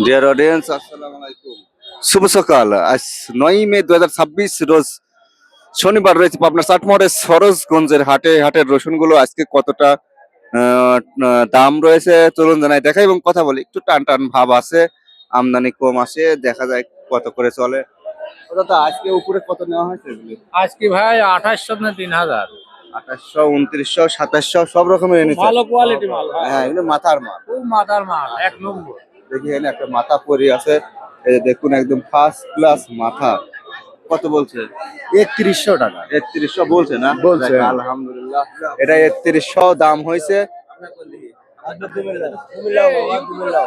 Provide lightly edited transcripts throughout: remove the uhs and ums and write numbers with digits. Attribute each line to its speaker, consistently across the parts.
Speaker 1: Dear audience, আসসালামু আলাইকুম। শুভ সকাল। আজ 9 মে 2026 রোজ শনিবার রয়েছে পাবনা চাটমোহরের সরোজগঞ্জের হাটে। হাটের রসুনগুলো আজকে কতটা দাম রয়েছে চলুন জানাই দেখা এবং কথা বলি। একটু টান টান ভাব আছে, আমদানি কম আসে, দেখা যায় কত করে চলে। দাদা আজকে উপরে কত নেওয়া হয়েছে এগুলি?
Speaker 2: আজকে ভাই 2800 না 3000।
Speaker 1: 2800, 2900, 2700 সব রকমের এনেছে।
Speaker 2: ভালো কোয়ালিটি মাল।
Speaker 1: হ্যাঁ, এগুলো মাথার মাল।
Speaker 2: খুব মাথার মাল, এক নম্বর।
Speaker 1: দেখি এখানে একটা মাথা পরি আছে, এই যে দেখুন একদম ফার্স্ট ক্লাস মাথা। কত বলছে?
Speaker 3: 3100 টাকা
Speaker 1: 3100 বলছে না?
Speaker 3: বলছে।
Speaker 1: যাক, আলহামদুলিল্লাহ। এটা 3100 দাম হয়েছে।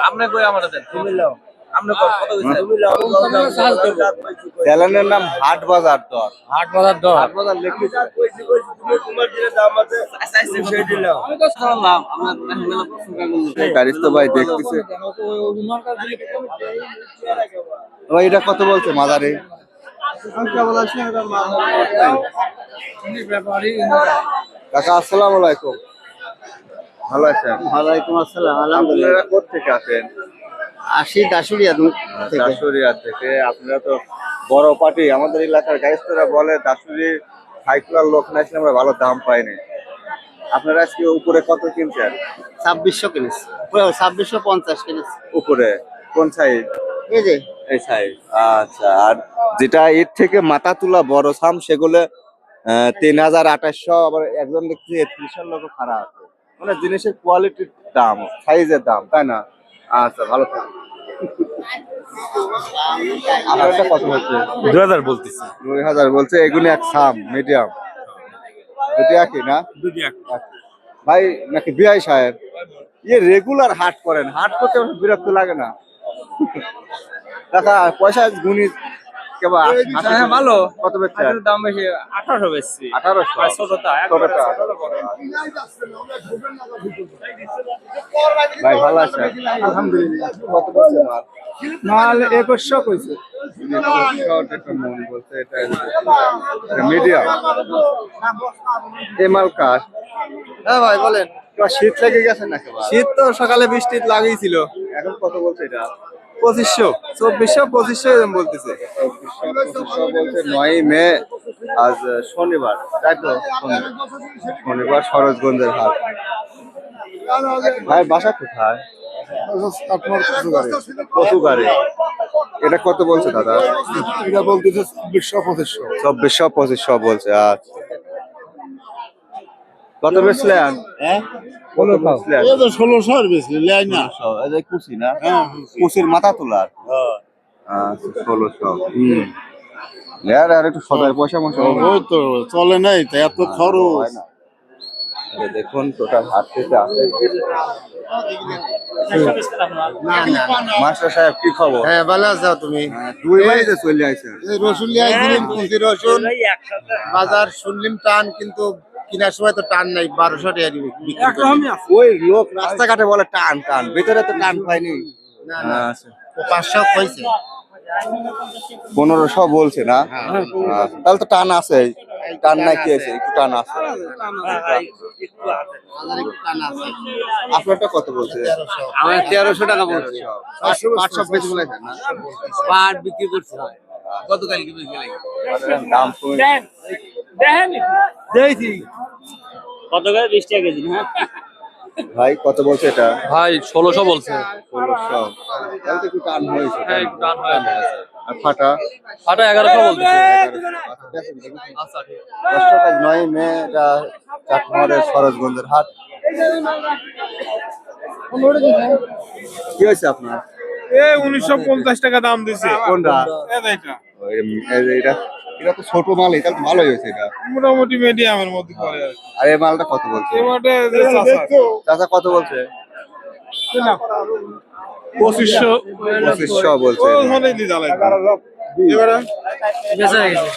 Speaker 2: আপনি কই আমারে দেন? আপনি কত কইছেন?
Speaker 1: চ্যানেলের নাম হাট বাজার দর।
Speaker 2: হাট বাজার দর।
Speaker 1: হাট বাজার লিখেছে।
Speaker 2: আমি তো ছাড়লাম, আমরা মেলা পছন্দ করি।
Speaker 1: গাড়িস তো ভাই দেখতেছে। ভাই এটা কত বলছে মাদারে? কাকা আসসালামু আলাইকুম। ভালো আছেন?
Speaker 3: ওয়ালাইকুম আসসালাম। আলহামদুলিল্লাহ।
Speaker 1: আপনারা কোথেকে আসেন?
Speaker 3: আসি দাসুরিয়া থেকে।
Speaker 1: দাসুরিয়া থেকে। আপনারা তো বড় পার্টি। আমাদের এলাকার গাইস্তরা বলে দাসুরি সাইকেলের লোক না আসলে আমরা ভালো দাম পাইনি। আপনারা আজকে উপরে কত কিনছেন?
Speaker 3: 2600 কিনেছি। 2650 কিনেছি।
Speaker 1: উপরে কোন সাইজ?
Speaker 3: এই যে
Speaker 1: এই সাইজ। আচ্ছা, আর যেটা এর থেকে মাথা তোলা বড় সাম সেগুলো 3800। আবার একজন দেখছি 3100 লোক খারাপ আছে। মানে জিনিসের কোয়ালিটির দাম, সাইজের দাম, তাই না? আচ্ছা, ভালো থাকুন। আপনারটা কত হচ্ছে?
Speaker 2: 2000 বলতেছি।
Speaker 1: 2000 বলছে। এগুলি এক সাম মিডিয়াম, দুটি একই না?
Speaker 2: দুটি এক।
Speaker 1: ভাই নাকি বিআই সাহেব ইয়ে রেগুলার হাট করেন, হাট করতে আমার বিরক্ত লাগে না? দেখা পয়সা গুনি কেবল
Speaker 2: হ্যাঁ ভালো।
Speaker 1: কত বেচছে?
Speaker 2: আজের দাম বেশি 1800 বেশি।
Speaker 1: 1800।
Speaker 2: ছোটটা
Speaker 1: ছোটটা। ভাই ভালো আছে?
Speaker 3: আলহামদুলিল্লাহ।
Speaker 1: কত বলছে মাল?
Speaker 3: মাল 2100 কইছে।
Speaker 1: 2100 টাকা মন বলছে। এটা মিডিয়াম। এই মাল কার?
Speaker 3: হ্যাঁ ভাই বলেন।
Speaker 1: তোমার শীত লেগে গেছে নাকি?
Speaker 3: শীত তো সকালে বৃষ্টি লাগিয়েছিল।
Speaker 1: এখন কত বলছে এটা?
Speaker 3: 2500, 2400, 2500 এরকম বলতেছে।
Speaker 1: 2500 বলছে। 9 মে আজ শনিবার, তাই তো? শনিবার সরোজগঞ্জের হাট। ভাই বাসা কোথায়? কচুগাড়ি। এটা কত বলছে দাদা?
Speaker 3: এটা বলতেছে 2600, 2500।
Speaker 1: 2400, 2500 বলছে। আচ্ছা, কত বেচলেন?
Speaker 3: হ্যাঁ
Speaker 1: কত বেচলেন?
Speaker 3: এই তো 1600 এর বেশি লাই না।
Speaker 1: 1600। এই যে কুচি না?
Speaker 3: হ্যাঁ
Speaker 1: কুচির মাথা তোলার। আচ্ছা, 1600। আর একটু সদাই পয়সা মশা
Speaker 3: ওই তো চলে নাই তো এত খরচ।
Speaker 1: হয় না। এই দেখুন টোটাল হাট থেকে আসে। মাস্টার সাহেব কি খবর?
Speaker 3: হ্যাঁ ভালো আছো তুমি?
Speaker 1: দুই বাড়িতে চলে আইছেন।
Speaker 3: এই রসুন লিয়ে আইছিলাম, কুচি রসুন বাজার শুনলিম টান, কিন্তু কিনার সময় তো টান নাই। 1200 টাকা দিবি।
Speaker 1: ওই লোক রাস্তাঘাটে বলে টান টান, ভিতরে তো টান পাইনি।
Speaker 3: না না
Speaker 1: আচ্ছা,
Speaker 3: 500 কইছে।
Speaker 1: 1500 বলছে না? আচ্ছা, তাহলে তো টান আছে। টান নাই কি আছে? একটু টান আছে।
Speaker 3: বাজার একটু টান আছে।
Speaker 1: আপনারটা কত বলছে?
Speaker 2: আমার 1300 টাকা বলছে।
Speaker 1: 800 বেশি বলেছেন না?
Speaker 2: পাট বিক্রি করছে গতকাল কি বিক্রি লাগে?
Speaker 1: দাম কমে।
Speaker 2: দেখেন দেখি কত করে 20 টাকা কেজি। হ্যাঁ
Speaker 1: ভাই কত বলছে এটা?
Speaker 2: ভাই 1600 বলছে।
Speaker 1: 1600। তাহলে তো একটু টান হয়েছে।
Speaker 2: হ্যাঁ একটু টান হয়ে গেছে।
Speaker 1: আর ফাটা?
Speaker 2: ফাটা 1100 বলতেছে।
Speaker 1: আচ্ছা, ঠিক আছে। দর্শক, আজ 9 মে, এটা চাটমোহরের সরোজগঞ্জের হাট। কি হয়েছে আপনার?
Speaker 4: 1950 টাকা দাম দিছে।
Speaker 1: কোনটা?
Speaker 4: এটা
Speaker 1: এটা এটা তো ছোট মালই, তাহলে তো ভালোই হয়েছে এটা।
Speaker 4: মোটামুটি মিডিয়ামের মধ্যে পড়ে আর কি।
Speaker 1: আর এই মালটা কত বলছে?
Speaker 4: এবারে যে চাচা
Speaker 1: চাচা কত বলছে?
Speaker 4: 2500
Speaker 1: 2500 বলছে।
Speaker 4: ও মনে দি জ্বালাই এবারে
Speaker 2: বেঁচে গেছে।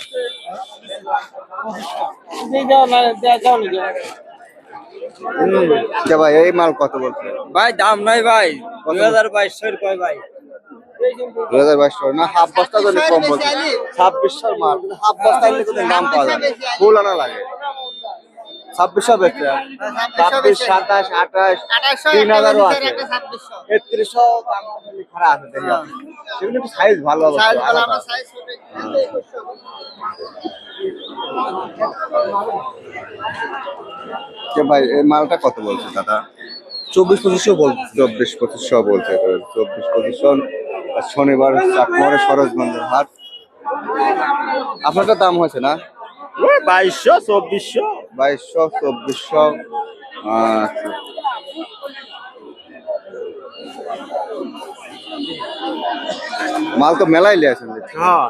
Speaker 1: আচ্ছা ভাই, এই মাল কত বলছে?
Speaker 2: ভাই দাম নাই ভাই, 2200 কয় ভাই।
Speaker 1: 2022 না? হাফ বস্তা জন্য কম বলছে। 2600 মাল, কিন্তু হাফ বস্তা নিলে কিন্তু দাম পাওয়া যায়, ফুল আনা লাগে। 2600 বেচছে 26 27 28 3000ও আছে 3300 দাম খারাপ আছে দেখি সেগুলো একটু সাইজ ভালো হবে কে ভাই এই মালটা কত বলছে দাদা
Speaker 3: 24-2500 বলছে।
Speaker 1: 24-2500 বলছে 24-2500 শনিবার চাটমোহরে সরোজগঞ্জের হাট আপনারটা দাম হয়েছে না
Speaker 2: 2200 2400
Speaker 1: 2200 2400 আচ্ছা মাল তো মেলাই লিয়েছেন
Speaker 3: হ্যাঁ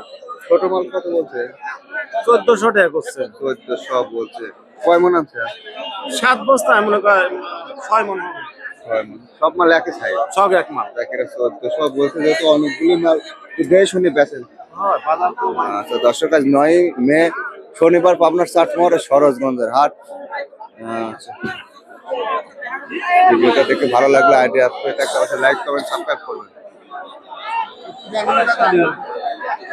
Speaker 1: ছোট মাল কত বলছে
Speaker 3: 1400 টাকা করছে
Speaker 1: 1400 বলছে কয় মন আছে
Speaker 3: 7 বস্তা মনে করেন 6 মন হবে।
Speaker 1: সব মাল একই সাইজ
Speaker 3: সব এক মাল।
Speaker 1: একের 1400 বলছে যেহেতু অনেকগুলো মাল দেখে শুনে বেচেন
Speaker 3: হ্যাঁ বাজার তো
Speaker 1: আচ্ছা দর্শক আজ 9 মে শনিবার পাবনার চাটমোহরে সরোজগঞ্জের হাট আচ্ছা ভিডিওটা দেখে ভালো লাগলে আইডিয়া আপনি একটা লাইক কমেন্ট সাবস্ক্রাইব করবেন